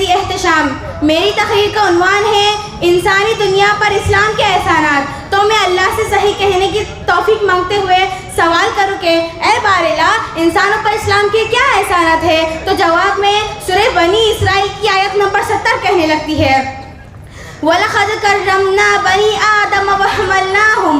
ذی احتشام. میری تقریر کا عنوان ہے انسانی دنیا پر اسلام کے احسانات. تو میں اللہ سے صحیح کہنے کی توفیق مانگتے ہوئے سوال کروں کہ اے بار الہ، انسانوں پر اسلام کے کیا احسانات ہیں؟ تو جواب میں سورہ بنی اسرائیل کی آیت نمبر 70 کہنے لگتی ہے وَلَقَدْ كَرَّمْنَا بَنِي آدَمَ وَحَمَلْنَاهُمْ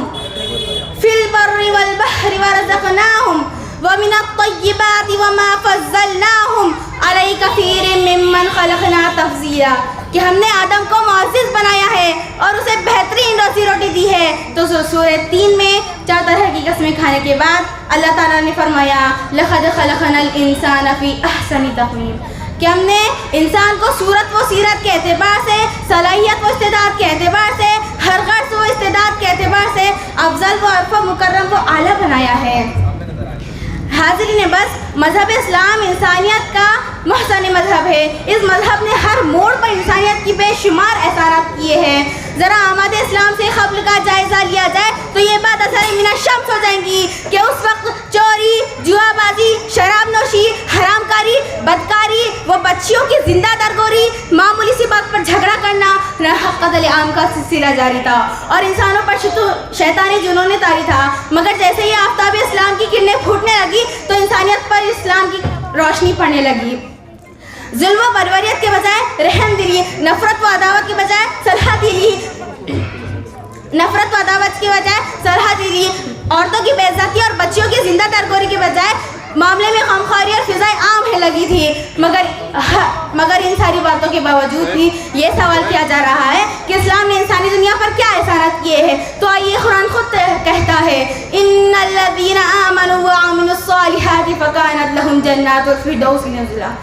فِي الْبَرِّ وَالْبَحْرِ وَرَزَقْنَاهُمْ وَمِنَ الطَّيِّبَاتِ وَمَا فَضَّلْنَاهُمْ عَلَى كَثِيرٍ مِّمَّنْ خَلَقْنَا تَفْضِيلًا کہ ہم نے آدم کو معزز بنایا ہے اور اسے بہترین روزی روٹی دی ہے. تو سورہ 3 میں 4 طرح کی قسمیں کھانے کے بعد اللہ تعالیٰ نے فرمایا لَقَدْ خَلَقْنَا الْإِنسَانَ فِي أَحْسَنِ تَقْوِيمٍ کہ ہم نے انسان کو صورت و سیرت کے اعتبار سے، صلاحیت و استعداد کے اعتبار سے، ہر غرض و استعداد کے اعتبار سے افضل و عرف و مکرم و اعلیٰ بنایا ہے. حاضرین بس، مذہب اسلام انسانیت کا محسن مذہب ہے. اس مذہب نے ہر موڑ پر انسانیت کی بے شمار احسانات کیے ہیں. ذرا آمد اسلام سے قبل کا جائزہ لیا جائے تو یہ بات اثر من الشمس ہو جائیں گی کہ اس وقت چوری، جوا بازی، شراب نوشی، حرام کاری، بدکاری، وہ بچیوں کی زندہ درگوری، معمولی سی بات پر جھگڑا کرنا، قتل عام کا سلسلہ جاری تھا اور انسانوں پر شیطانی جنون طاری تھا. مگر جیسے ہی آفتاب اسلام کی کرنیں پھوٹنے لگی تو انسانیت پر اسلام کی روشنی پڑنے لگی. ظلم و بربریت کے بجائے رحم دلی، نفرت و عداوت کے بجائے صلح دلی، عورتوں کی بے عزتی اور بچیوں کی زندہ درگوری کے بجائے معاملے میں غمخواری اور فضائیں عام ہے لگی تھی. مگر ان ساری باتوں کے باوجود بھی یہ سوال کیا جا رہا ہے کہ اسلام نے انسانی دنیا پر کیا احسانات کیے ہیں. تو آئیے قرآن خود کہتا ہے ان الذین آمنوا وعملوا الصالحات فکانت لهم جنات الفردوس نزلا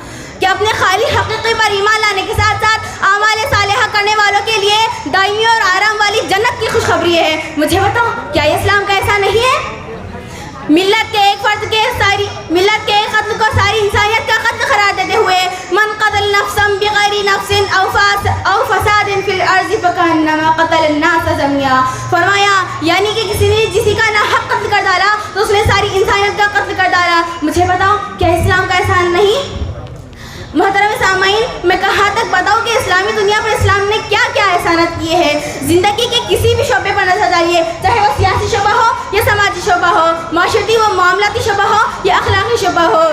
کہ اپنے خالی حقیقی پر ایمان لانے کے ساتھ ساتھ اعمال صالحہ کرنے والوں کے لیے دائمی اور آرام والی جنت کی خوشخبری ہے. مجھے بتاؤ، کیا یہ اسلام کا ایسا نہیں ہے؟ ملت کے ایک فرد کے قتل کو ساری انسانیت کا قتل قرار دیتے ہوئے من قتل نفسا بغیر نفس او فساد فی الارض فکانما قتل الناس جميعا. فرمایا یعنی کہ کسی نے جسی کا ناحق قتل کر ڈالا تو اس نے ساری انسانیت کا قتل کر ڈالا. مجھے بتاؤ، کیا اسلام کا احسان نہیں؟ محترم سامعین، میں کہاں تک بتاؤں کہ اسلامی دنیا پر اسلام نے کیا کیا احسانات کیے ہیں. زندگی کے کسی بھی شعبے پر نظر ڈالیے، چاہے وہ سیاسی شعبہ ہو یا سماجی شعبہ ہو، معاشرتی و معاملاتی شعبہ ہو یا اخلاقی شعبہ ہو،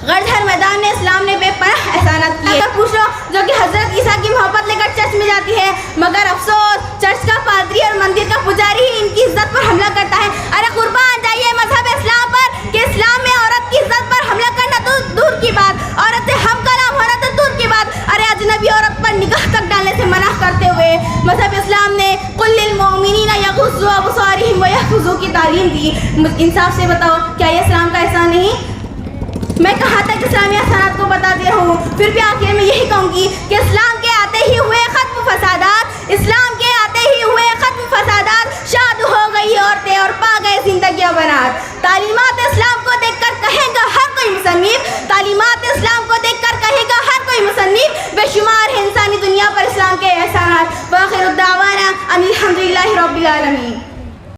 غرض ہر میدان میں اسلام نے بے پناہ احسانات کیے. اگر پوچھ لو جو کہ حضرت عیسیٰ کی محبت لے کر چرچ میں جاتی ہے، مگر افسوس چرچ کا پادری اور مندر کا پجاری ہی ان کی عزت پر حملہ کرتا ہے. ارے قربان جائیے مذہب اسلام پر کہ اسلام میں عورت کی عزت پر حملہ کرنا تو دور کی بات، عورت سے ہم کلام ہونا تو دور کی بات، ارے اجنبی عورت پر نگاہ تک ڈالنے سے منع کرتے ہوئے مذہب اسلام نے قل للمؤمنین یغضوا ابصارہم ویحفظوا کی تعلیم دی. انصاف سے بتاؤ، کیا یہ اسلام کا احسان نہیں؟ میں کہاں تک اسلامی احسانات کو بتا دیا ہوں، پھر بھی آخر میں یہی کہوں گی کہ اسلام